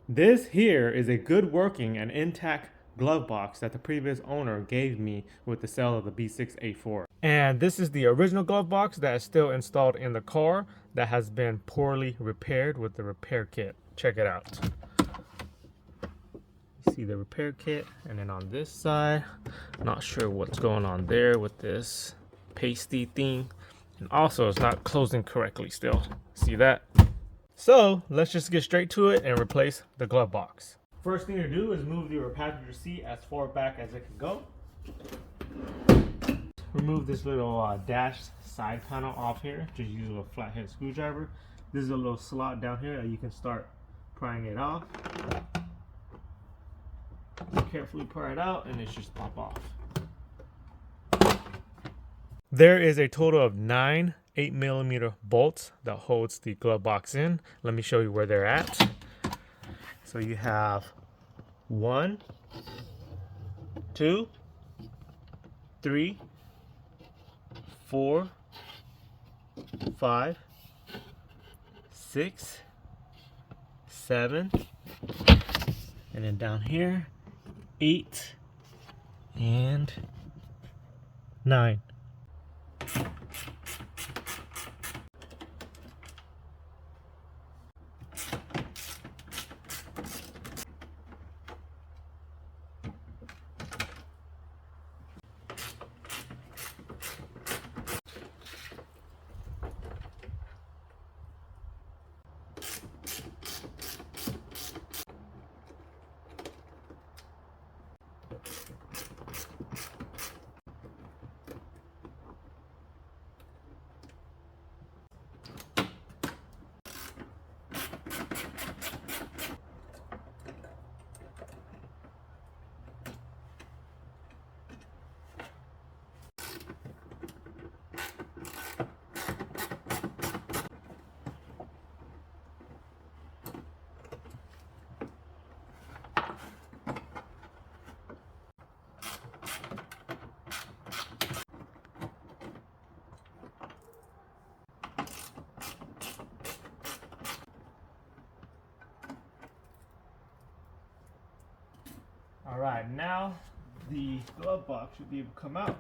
This here is a good working and intact glove box that the previous owner gave me with the sale of the B6 A4. And this is the original glove box that is still installed in the car that has been poorly repaired with the repair kit. Check it out. You see the repair kit, and then on this side, not sure what's going on there with this pasty thing. And also it's not closing correctly still. See that? So let's just get straight to it and replace the glove box. First thing to do is move your passenger seat as far back as it can go. Remove this little dash side panel off here. Just use a flathead screwdriver. This is a little slot down here that you can start prying it off. Carefully pry it out and it should pop off. There is a total of 9 8mm bolts that holds the glove box in. Let me show you where they're at. So you have 1, 2, 3, 4, 5, 6, 7, and then down here 8 and 9. Alright, now the glove box should be able to come out.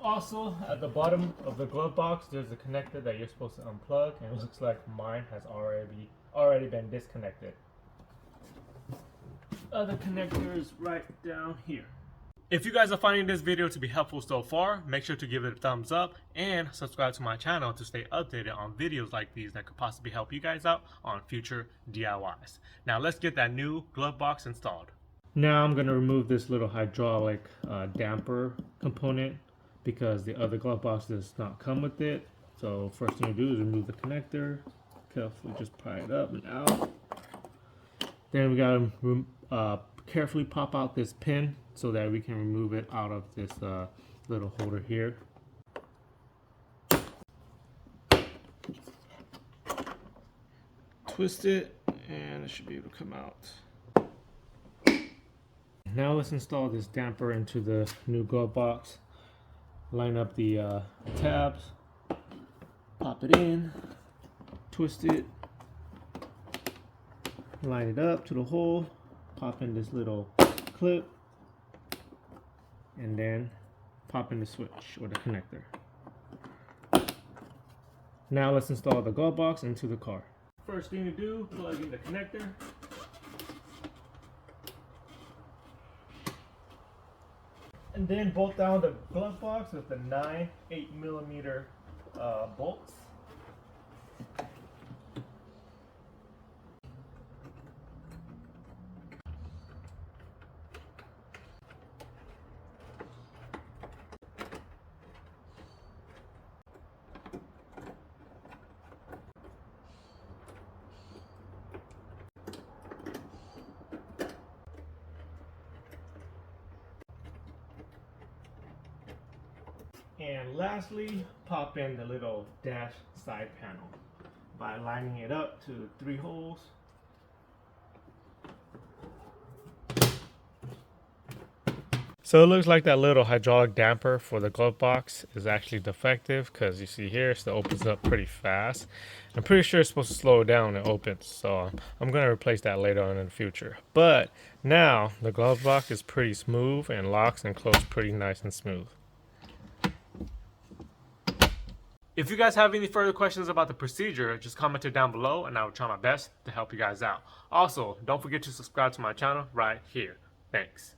Also, at the bottom of the glove box, there's a connector that you're supposed to unplug, and it looks like mine has already been disconnected. Other connector is right down here. If you guys are finding this video to be helpful so far, make sure to give it a thumbs up and subscribe to my channel to stay updated on videos like these that could possibly help you guys out on future DIYs. Now let's get that new glove box installed. Now I'm going to remove this little hydraulic damper component because the other glove box does not come with it. So first thing to do is remove the connector. Carefully just pry it up and out. Then we got to carefully pop out this pin so that we can remove it out of this little holder here. Twist it and it should be able to come out. Now let's install this damper into the new glove box. Line up the tabs, pop it in, twist it, line it up to the hole, pop in this little clip, and then pop in the switch or the connector. Now let's install the glove box into the car. First thing to do, plug in the connector. And then bolt down the glove box with the 9 8mm bolts. And lastly, pop in the little dash side panel by lining it up to the 3 holes. So it looks like that little hydraulic damper for the glove box is actually defective, because you see here it still opens up pretty fast. I'm pretty sure it's supposed to slow it down when it opens, so I'm going to replace that later on in the future. But now the glove box is pretty smooth and locks and closes pretty nice and smooth. If you guys have any further questions about the procedure, just comment it down below and I will try my best to help you guys out. Also, don't forget to subscribe to my channel right here. Thanks.